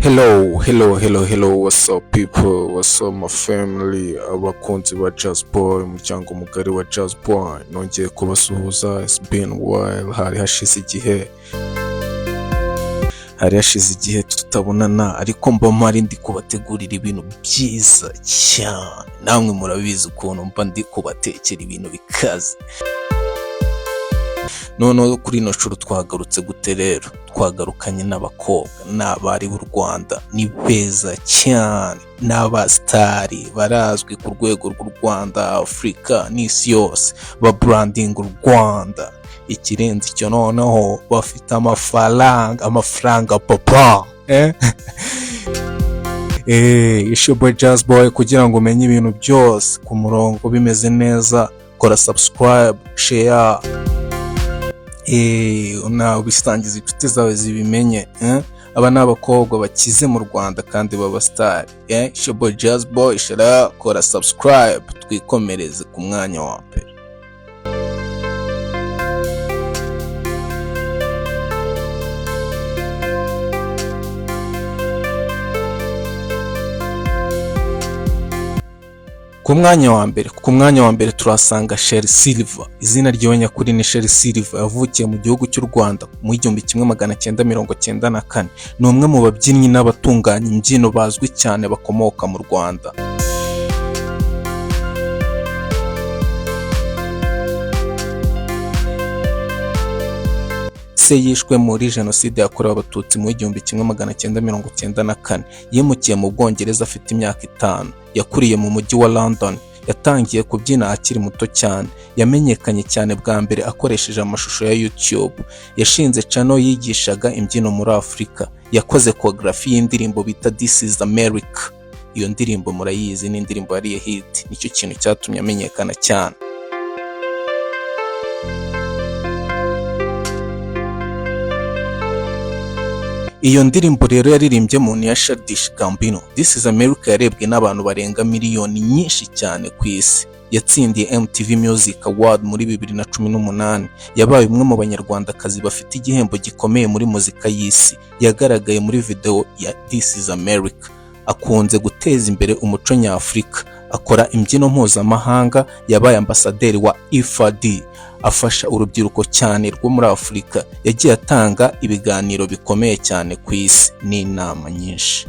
Hello, what's up people, what's up my family, abakunzi ba Jazz Boy, umuryango mugari wa Jazz Boy, nongeye kubasuhuza. It's been a while, hari hashize igihe tutabonana, ariko mba mpari ndi kubategurira ibintu byiza cyane. Namwe murabizi ukuntu mba ndi kubatekera ibintu bikaze. Noneho kuri ino shuro twagarutse gute rero? Twagarukanye n'abakobwa n'abari b'u Rwanda, ni beza cyane, n'abasitari barazwi ku rwego rw'u Rwanda, Afurika n'isi yose, ba branding u Rwanda. Ikirenze icyo noneho bafite amafaranga papa. It's your boy Jazz Boy. Kugira ngo umenye ibintu byose ku murongo bimeze neza, kora subscribe, share, ubisangiza inshuti zawe zibimenye. Aba ni abakobwa bakize mu Rwanda kandi baba star. It's your boy Jazz Boy, share, kora subscribe, twikomereze ku mwanya wa mbere. Ku mwanya wa mbere turasanga Sherry Silver. Izina ryiwe nyakuri ni Sherry Silver. Yavukiye mu gihugu cy'u Rwanda mu 1994. Ni umwe mu babyinnyi n'abatunganya imbyino bazwi cyane bakomoka mu Rwanda. Se yishwe muri Jenoside yakorewe Abatutsi mu 1994. Yimukiye mu Bwongereza afite imyaka 5. Yakuriye mu mujyi wa London. Yatangiye kubyina akiri muto cyane. Yamenyekanye cyane bwa mbere akoresheje amashusho ya YouTube. Yashinze channel yigishaga imbyino muri Afurika. Yakoze choreography y'indirimbo bita This is America. Iyo ndirimbo murayizi, ni indirimbo yari hit. Nicyo kintu cyatumye amenyekana cyane. Iyo ndirimbo rero yaririmbye mu ya Childish Gambino. This is America yarebwe n'abantu barenga miliyoni nyinshi cyane ku isi. Yatsindiye MTV Music Award muri 2018. Yabaye umwe mu banyarwandakazi bafite igihembo gikomeye muri muzika y'isi. Yagaragaye muri video ya This is America. Akunze guteza imbere umuco nyafurika. Akora imbyino mpuzamahanga. Yabaye ambasaderi wa IFAD. Afasha urubyiruko cyane rwo muri Afurika. Yagiye atanga ibiganiro bikomeye cyane ku isi n'inama nyinshi.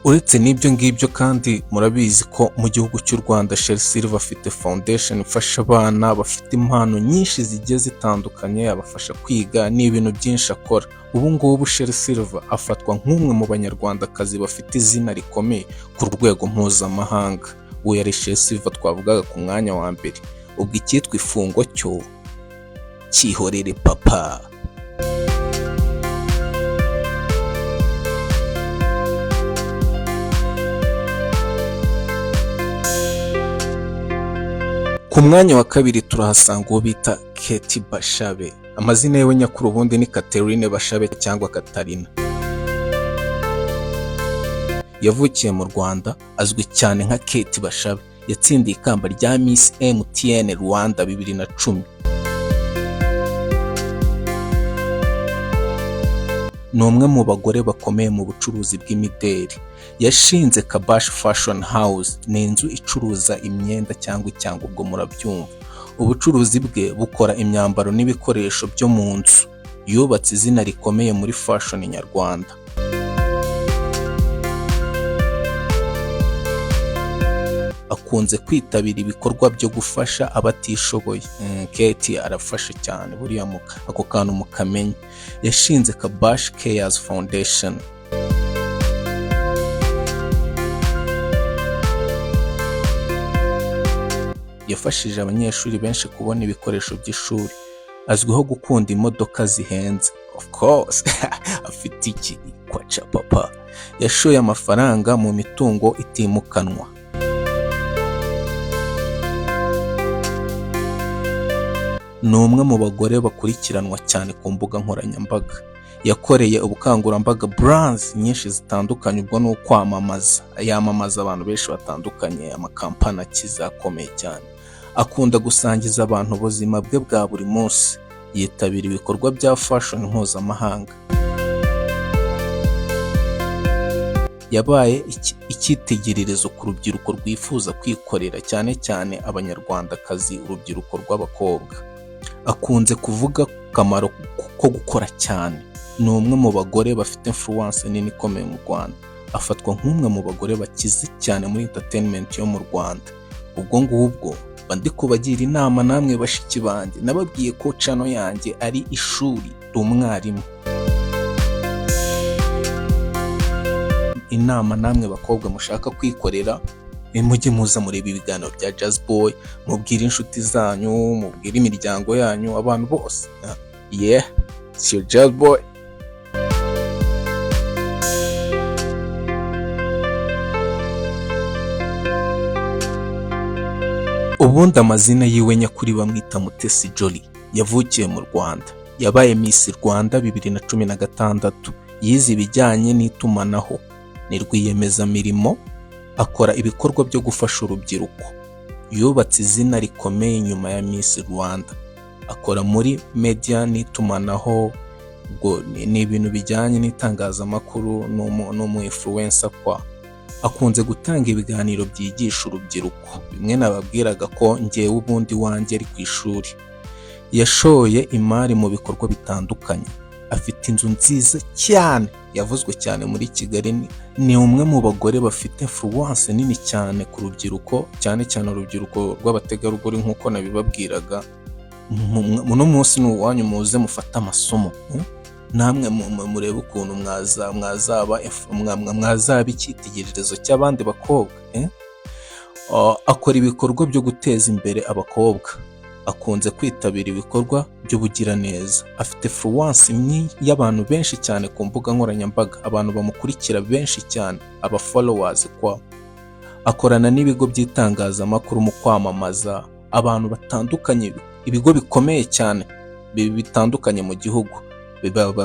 Uretse n'ibyo ngibyo kandi murabizi ko mu gihugu cy'u Rwanda Sherry Silver afite foundation ifasha abana bafite impano nyinshi zigiye zitandukanye, abafasha kwiga n'ibintu byinshi akora. Ubu ngubu Sherry Silver afatwa nk'umwe mu banyarwandakazi bafite izina rikomeye ku rwego mpuzamahanga. Uwo yari Sherry Silver twavugaga ku mwanya wa mbere. Ubwo icyitwa ifungo cyo cyihorere papa. Ku mwanya wa kabiri turahasanga uwo bita Kate Bashabe. Amazina yewe nyakuri ubundi ni Catherine Bashabe cyangwa Katarina. Yavukiye mu Rwanda, azwi cyane nka Kate Bashabe. Yatsindiye ikamba rya Miss MTN Rwanda 2010. Ni umwe mu bagore bakomeye mu bucuruzi bw'imideri. Yashinze Kabash Fashion House, ni inzu icuruza imyenda cyangwa ubwo murabyumva. Ubucuruzi bwe bukora imyambaro n'ibikoresho byo mu nzu. Yubatse izina rikomeye muri fashion nyarwanda. Akunze kwitabira ibikorwa byo gufasha abatishoboye. Kate arafasha cyane buriya ako kantu mukamenye. Yashinze Kabash Cares Foundation. Yafashije abanyeshuri benshi kubona ibikoresho by'ishuri. Azwiho gukunda imodoka zihenze. Of course, afite iki kwaca papa. Yashoye amafaranga mu mitungo itimukanwa. Ni umwe mu bagore bakurikiranwa cyane ku mbuga nkoranyambaga. Yakoreye ubukangurambaga brands nyinshi zitandukanye, ubwo no kwamamaza. Yamamaza abantu benshi batandukanye, amakampani akiza akomeye cyane. Akunda gusangiza abantu ubuzima bwe bwa buri munsi. Yitabira ibikorwa bya fashion mpuzamahanga. Yabaye icyitegererezo ku rubyiruko rwifuza kwikorera, cyane cyane abanyarwandakazi, urubyiruko rw'abakobwa. Akunze kuvuga akamaro ko gukora cyane. Ni umwe mu bagore bafite influence nini ikomeye mu Rwanda. Afatwa nk'umwe mu bagore bakize cyane muri entertainment yo mu Rwanda. Ubwo ngubwo ndi kubagira inama namwe bashiki banjye. Nababwiye ko channel yanjye ari ishuri umwarimu. Inama namwe bakobwa mushaka kwikorera, mujye muza mureba ibiganiro bya Jazz Boy, mubwire inshuti zanyu, mubwire imiryango yanyu, abantu bose. Yeah, it's your Jazz Boy. Ubundi amazina yiwe nyakuri bamwita Mutesi Jolly. Yavukiye mu Rwanda. Yabaye Miss Rwanda 2016. Yize ibijyanye n'itumanaho. Ni rwiyemezamirimo. Akora ibikorwa byo gufasha urubyiruko. Yubatse izina rikomeye nyuma ya Miss Rwanda. Akora muri media n'itumanaho. Ubwo ni ibintu bijyanye n'itangazamakuru, n'umu influencer kwa. Akunze gutanga ibiganiro byigisha urubyiruko. Bimwe nababwiraga ko ngewe ubundi wanjye ari ku ishuri. Yashoye imari mu bikorwa bitandukanye. Afite inzu nziza cyane, yavuzwe cyane muri Kigali. Ni umwe mu bagore bafite influence nini cyane ku rubyiruko, cyane cyane urubyiruko rw'abategarugori nk'uko nabibabwiraga. Muno munsi n'uwanyu muze mufata amasomo. Namwe murebe ukuntu mwazaba icyitegererezo cy'abandi bakobwa. Akora ibikorwa byo guteza imbere abakobwa. Akunze kwitabira ibikorwa by'ubugiraneza. Afite influence y'abantu benshi cyane ku mbuga nkoranyambaga. Abantu bamukurikira benshi cyane, aba followers kwa. Akorana n'ibigo by'itangazamakuru mu kwamamaza abantu batandukanye, ibigo bikomeye cyane bitandukanye mu gihugu.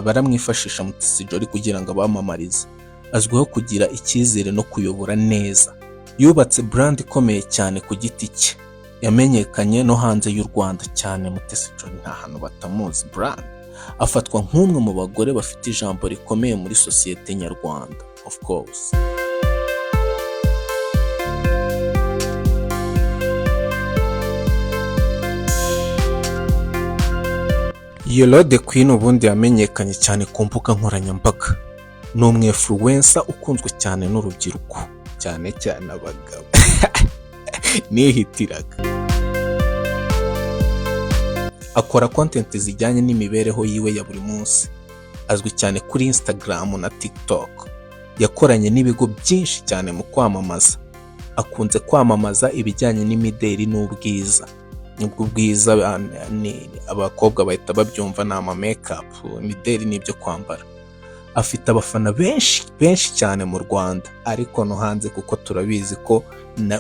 Baramwifashisha Mutesi Jolly kugira ngo abamamarize. Azwiho kugira icyizere no kuyobora neza. Yubatse brand ikomeye cyane ku giti cye. Yamenyekanye no hanze y'u Rwanda cyane. Mutesi Jolly nta hantu batamuzi brand. Afatwa nk'umwe mu bagore bafite ijambo rikomeye muri sosiyete nyarwanda. Of course. Yolo the Queen ubundi yamenyekanye cyane ku mbuga nkoranyambaga. Ni umwe influencer ukunzwe cyane n'urubyiruko, cyane cyane abagabo. Nihitiraga. Akora content zijyanye n'imibereho yiwe ya buri munsi. Azwi cyane kuri Instagram na TikTok. Yakoranye n'ibigo byinshi cyane mu kwamamaza. Akunze kwamamaza ibijyanye n'imideri n'ubwiza. Nubwo ubwiza ni abakobwa bahita babyumva na makeup, imideri n'ibyo kwambara. Afite abafana benshi cyane mu Rwanda, ariko no hanze kuko turabizi ko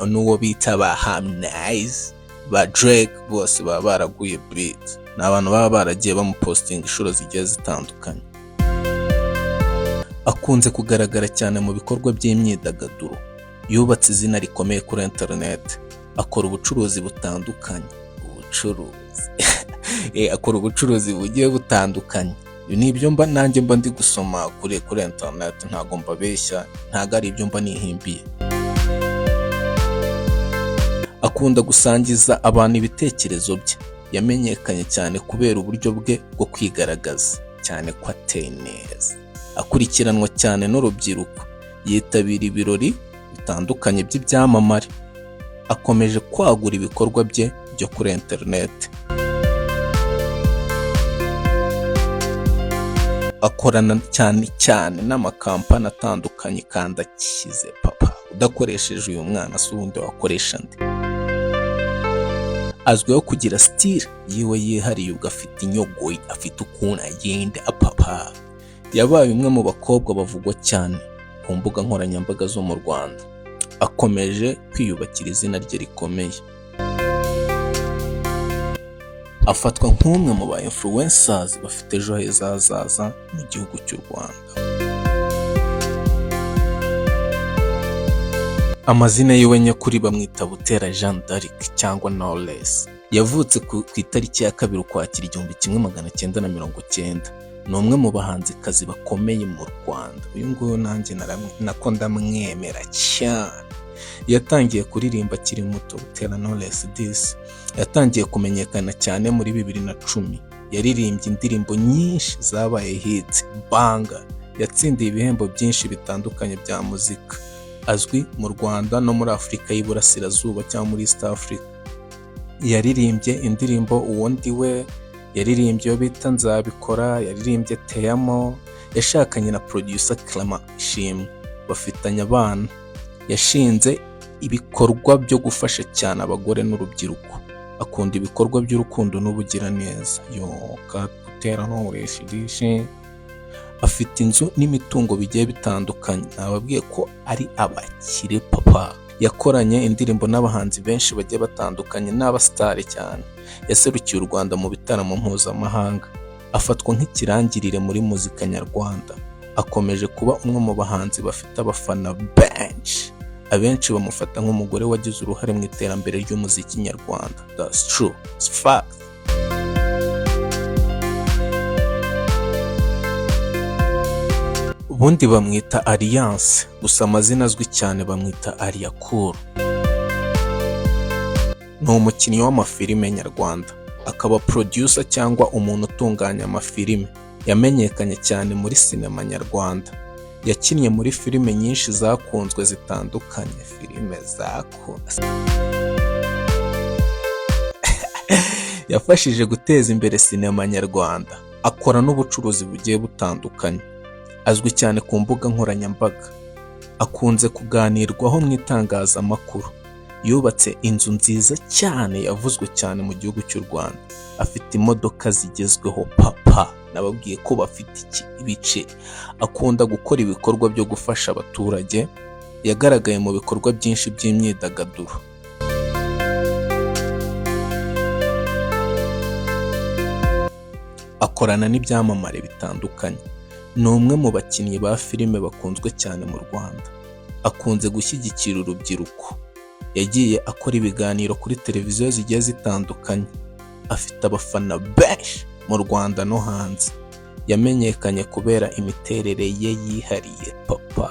n'uwo bita ba Harmonize, ba Drake bose baba baraguye beat. Ni abantu baba baragiye bamupostinga inshuro zigiye zitandukanye. Akunze kugaragara cyane mu bikorwa by'imyidagaduro. Yubatse izina rikomeye kuri internet. Akora ubucuruzi butandukanye. Akora ubucuruzi bugiye butandukanye. Nibyo nanjye mba ndi gusoma kuri internet, ntago mbabeshya, ntago ari ibyo mba nihimbiye. Akunda gusangiza abantu ibitekerezo bye. Yamenyekanye cyane kubera uburyo bwe bwo kwigaragaza, cyane ko ateye neza. Akurikiranwa cyane n'urubyiruko. Yitabira ibirori bitandukanye by'ibyamamare. Akomeje kwagura ibikorwa bye byo kuri internet. Akorana cyane n'amakampani atandukanye kandi akize papa. Udakoresheje uyu mwana si ubundi wakoresha nde. Azwiho kugira style yiwe yihariye, ugafite inyogoyi, afite ukuntu agenda papa. Yabaye umwe mu bakobwa bavugwa cyane ku mbuga nkoranyambaga zo mu Rwanda. Akomeje kwiyubakira izina rye rikomeye. Afatwa nk'umwe mu ba influencers bafite ejo heza hazaza mu gihugu cy'u Rwanda. Amazina yiwe nyakuri bamwita Butera Jeanne d'Arc cyangwa Knowless. Yavutse ku itariki ya 2 Ukwakira 1990. Ni umwe mu bahanzikazi bakomeye mu Rwanda. Uyu nguyu nanjye nako ndamwemera cyane. Yatangiye kuririmba akiri muto. Butera Knowless this yatangiye kumenyekana cyane muri 2010. Yaririmbye indirimbo nyinshi zabaye hits, banga. Yatsindiye ibihembo byinshi bitandukanye bya muzika. Azwi mu Rwanda no muri Afurika y'Iburasirazuba cyangwa muri East Africa. Yaririmbye indirimbo Uwo Ndiwe, yaririmbye yo bita Nzabikora, yaririmbye Teyamo, yashakanye na producer Clement Ishimwe, bafitanye abana. Yashinze ibikorwa byo gufasha cyane abagore n'urubyiruko. Akunda ibikorwa by'urukundo n'ubugiraneza. Butera Knowless dishe. Afite inzu n'imitungo bigiye bitandukanye. Nababwiye ko ari abakire papa. Yakoranye indirimbo n'abahanzi benshi bagiye batandukanye n'abasitari cyane. Yaserukiye u Rwanda mu bitaramo mpuzamahanga. Afatwa nk'ikirangirire muri muzika nyarwanda. Akomeje kuba umwe mu bahanzi bafite abafana benshi. Abenshi bamufata nk'umugore wagize uruhare mu iterambere ry'umuziki nyarwanda. That's true. It's fact. Ubundi bamwita Alliance, gusa amazina azwi cyane bamwita Aliakuru. Ni umukinnyi w'amafilime nyarwanda, akaba producer cyangwa umuntu utunganya amafilime. Yamenyekanye cyane muri sinema nyarwanda. Yakinnye muri filime nyinshi zakunzwe zitandukanye. Filime zakunzwe. Yafashije guteza imbere sinema nyarwanda. Akora n'ubucuruzi bugiye butandukanye. Azwi cyane ku mbuga nkoranyambaga. Akunze kuganirwaho mu itangazamakuru. Yubatse inzu nziza cyane yavuzwe cyane mu gihugu cy'u Rwanda. Afite imodoka zigezweho papa. Nababwiye ko bafite ibice. Akunda gukora ibikorwa byo gufasha abaturage. Yagaragaye mu bikorwa byinshi by'imyidagaduro. Akorana n'ibyamamare bitandukanye. Ni umwe mu bakinnyi ba filime bakunzwe cyane mu Rwanda. Akunze gushyigikira urubyiruko. Yagiye akora ibiganiro kuri televiziyo zigiye zitandukanye. Afite abafana benshi mu Rwanda no hanze. Yamenyekanye kubera imiterere ye yihariye papa.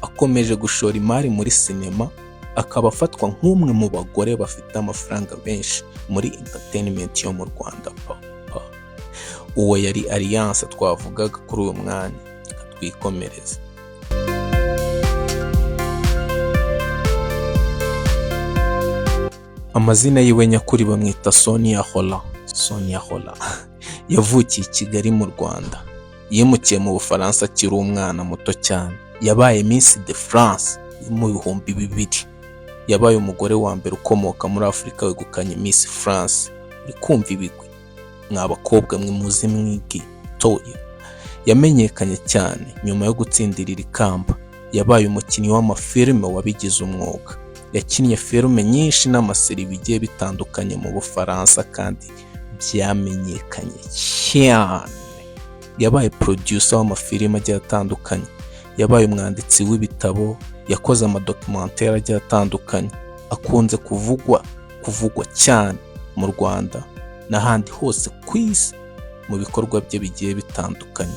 Akomeje gushora imari muri sinema. Akaba afatwa nk'umwe mu bagore bafite amafaranga menshi muri entertainment yo mu Rwanda papa. Uwo yari Alliance twavugaga kuri uyu mwanya. Twikomereze. Amazina yiwe nyakuri bamwita Sonia Rolland. Sonia Rolland yavukiye i Kigali mu Rwanda. Yimukiye mu Bufaransa akiri umwana muto cyane. Yabaye Miss de France mu 2000. Yabaye umugore wa mbere ukomoka muri Afurika wegukanye Miss France. Uri kumva ibigwi mw'abakobwa mwe muzi mwigi toye. Yamenyekanye cyane nyuma yo gutsindira iri kamba. Yabaye umukinnyi w'amafilime wabigize umwuga. Yakinnye filime nyinshi n'amaseri bigiye bitandukanye mu Bufaransa kandi byamenyekanye cyane. Yabaye producer w'amafilime agiye atandukanye. Yabaye umwanditsi w'ibitabo. Yakoze amadocumentary agiye atandukanye. Akunze kuvugwa cyane mu Rwanda n'ahandi hose ku isi mu bikorwa bye bigiye bitandukanye.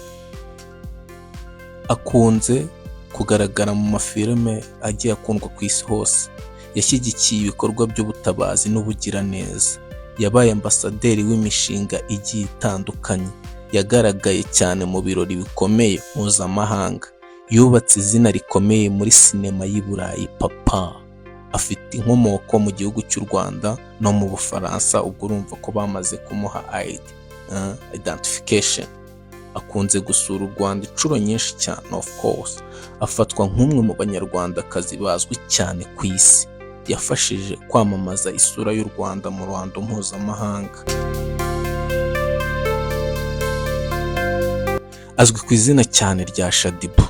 Akunze kugaragara mu mafilime agiye akundwa ku isi hose. Yashyigikiye ibikorwa by'ubutabazi n'ubugiraneza. Yabaye ambasaderi w'imishinga igiye itandukanye. Yagaragaye cyane mu birori bikomeye mpuzamahanga. Yubatse izina rikomeye muri sinema y'i Burayi papa. Afite inkomoko mu gihugu cy'u Rwanda no mu Bufaransa. Ubwo urumva ko bamaze kumuha identification. Akunze gusura u Rwanda inshuro nyinshi cyane of course. Afatwa nk'umwe mu banyarwandakazi bazwi cyane ku isi. Yafashije kwamamaza isura y'u Rwanda mu ruhando mpuzamahanga. Azwi ku izina cyane rya Shadibu.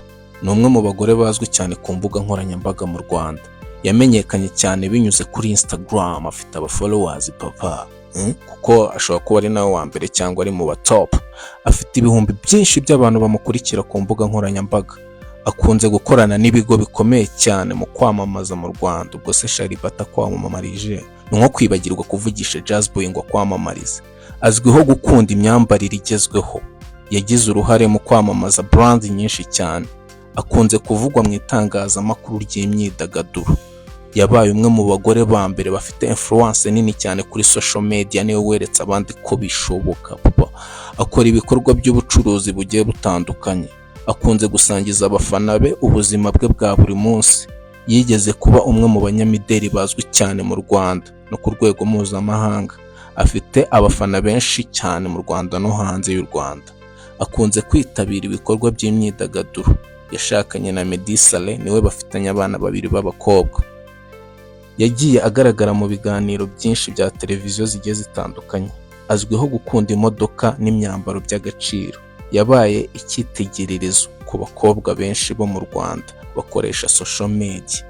Ni umwe mu bagore bazwi cyane ku mbuga nkoranyambaga mu Rwanda. Yamenyekanye cyane binyuze kuri Instagram. Afite aba followers papa kuko ashobora kuba ari nawe wa mbere cyangwa ari mu ba top. Afite ibihumbi byinshi by'abantu bamukurikira ku mbuga nkoranyambaga. Akunze gukorana n'ibigo bikomeye cyane mu kwamamaza mu Rwanda. Ubwo se Shariba atakwamamarije ni nko kwibagirwa kuvugisha Jazzboy ngo akwamamarize. Azwiho gukunda imyambarire igezweho. Yagize uruhare mu kwamamaza brand nyinshi cyane. Akunze kuvugwa mu itangazamakuru ry'imyidagaduro. Yabaye umwe mu bagore ba mbere bafite influence nini cyane kuri social media, niwe weretse abandi ko bishoboka. Akora ibikorwa by'ubucuruzi bugiye butandukanye. Akunze gusangiza abafana be ubuzima bwe bwa buri munsi. Yigeze kuba umwe mu banyamideli bazwi cyane mu Rwanda no ku rwego mpuzamahanga. Afite abafana benshi cyane mu Rwanda no hanze y'u Rwanda. Akunze kwitabira ibikorwa by'imyidagaduro. Yashakanye na Meddy Saleh, niwe bafitanye abana babiri b'abakobwa. Yagiye agaragara mu biganiro byinshi bya televiziyo zigiye zitandukanye. Azwiho gukunda imodoka n'imyambaro by'agaciro. Yabaye icyitegererezo ku bakobwa benshi bo mu Rwanda bakoresha social media.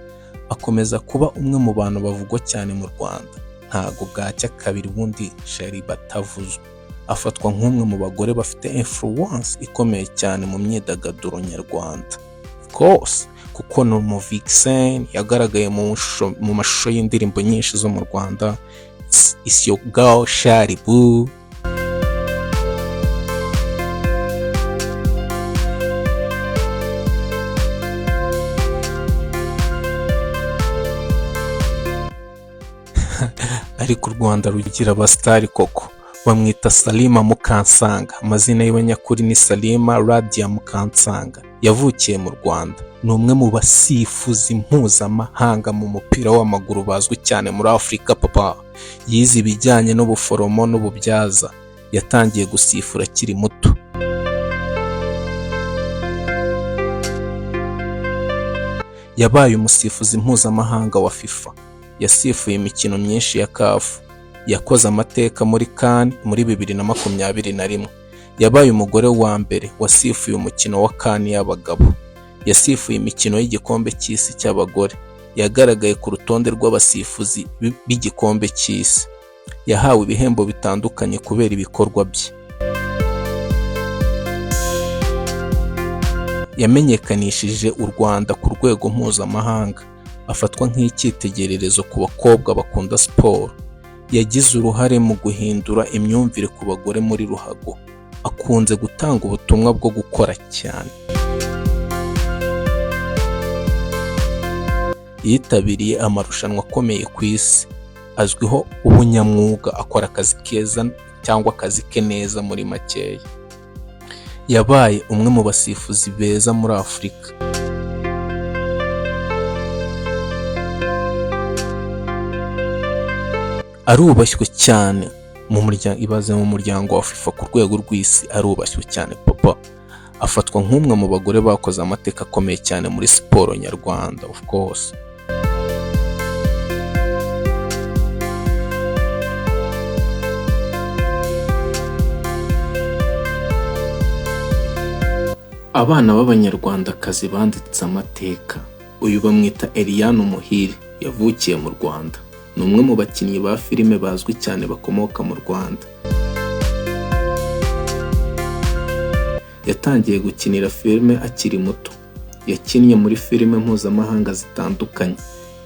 Akomeza kuba umwe mu bantu bavugwa cyane mu Rwanda. Ntago bwacya kabiri ubundi Shariba atavuzwe. Afatwa nk'umwe mu bagore bafite influence ikomeye cyane mu myidagaduro nyarwanda. Of course, kuko no mu vixen yagaragaye mu mashusho y'indirimbo nyinshi zo mu Rwanda. It's your girl Sharibu. Ariko u Rwanda rugira abastari koko. Bamwita Salima Mukansanga. Amazina yiwe nyakuri ni Salima Radia Mukansanga. Yavukiye mu Rwanda. Ni umwe mu basifuzi mpuzamahanga mu mupira w'amaguru bazwi cyane muri Afurika papa. Yize ibijyanye n'ubuforomo n'ububyaza. Yatangiye gusifura akiri muto. Yabaye umusifuzi mpuzamahanga wa FIFA. Yasifuye imikino myinshi ya CAF. Yakoze amateka muri CAN muri 2021. Yabaye umugore wa mbere wasifuye umukino wa CAN y'abagabo. Yasifuye imikino y'igikombe cy'isi cy'abagore. Yagaragaye ku rutonde rw'abasifuzi b'igikombe cy'isi. Yahawe ibihembo bitandukanye kubera ibikorwa bye. Yamenyekanishije u Rwanda ku rwego mpuzamahanga. Afatwa nk'icyitegererezo ku bakobwa bakunda siporo. Yagize uruhare mu guhindura imyumvire ku bagore muri ruhago. Akunze gutanga ubutumwa bwo gukora cyane. Yitabiriye amarushanwa akomeye ku isi. Azwiho ubunyamwuga, akora akazi keza cyangwa akazi ke neza muri makeya. Yabaye umwe mu basifuzi beza muri Afurika. Arubashywe cyane mu muryango wa FIFA ku rwego rw'isi. Arubashywe cyane papa. Afatwa nk'umwe mu bagore bakoze amateka akomeye cyane muri siporo nyarwanda. Of course, abana b'abanyarwandakazi banditse amateka. Uyu bamwita Eliane Umuhire. Yavukiye mu Rwanda. Ni umwe mu bakinnyi ba filime bazwi cyane bakomoka mu Rwanda. Yatangiye gukinira filime akiri muto. Yakinnye muri filime mpuzamahanga zitandukanye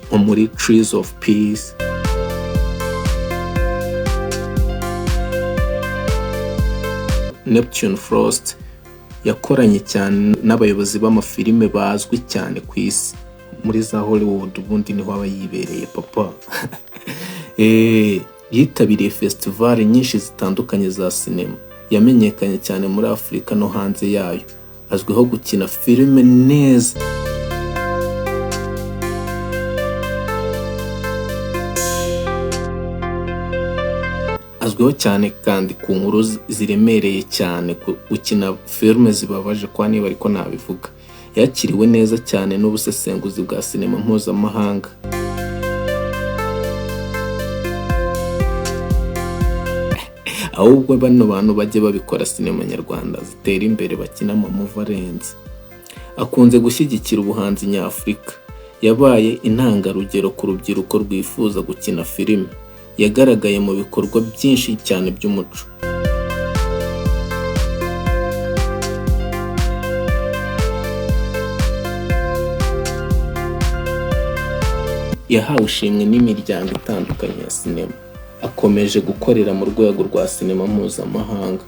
nko muri Trees of Peace, Neptune Frost. Yakoranye cyane n'abayobozi b'amafilime bazwi cyane ku isi muri za Hollywood, ubundi niho aba yibereye papa. Yitabiriye festival nyinshi zitandukanye za sinema. Yamenyekanye cyane muri Afurika no hanze yayo. Azwiho gukina filime neza. Azwiho cyane kandi ku nkuru ziremereye cyane, gukina filime zibabaje kwa niba ariko nabivuga. Yakiriwe neza cyane n'ubusesenguzi bwa sinema mpuzamahanga. Ahubwo bano bantu bajye babikora sinema nyarwanda zitera imbere, bakina mu muvarenze. Akunze gushyigikira ubuhanzi nyafurika. Yabaye intangarugero ku rubyiruko rwifuza gukina filime. yagaragaye mu bikorwa byinshi cyane by'umuco. Yahawe ishimwe n'imiryango itandukanye ya sinema. Akomeje gukorera mu rwego rwa sinema mpuzamahanga.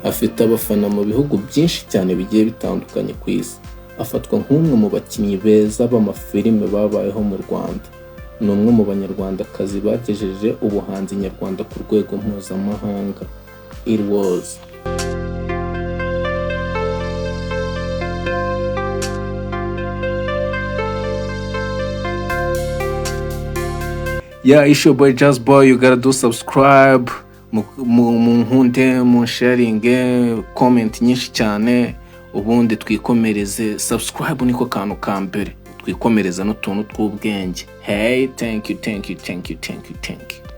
Afite abafana mu bihugu byinshi cyane bigiye bitandukanye ku isi. Afatwa nk'umwe mu bakinnyi beza b'amafilime babayeho mu Rwanda. Ni umwe mu banyarwandakazi bagejeje ubuhanzi nyarwanda ku rwego mpuzamahanga. It was Yeah, it's your boy Just Boy. You gotta do subscribe, munkunde, sharing, comment nyinshi cyane, ubundi twikomereze. Subscribe niko kantu ka mbere, twikomereza n'utuntu tw'ubwenge. Hey, thank you.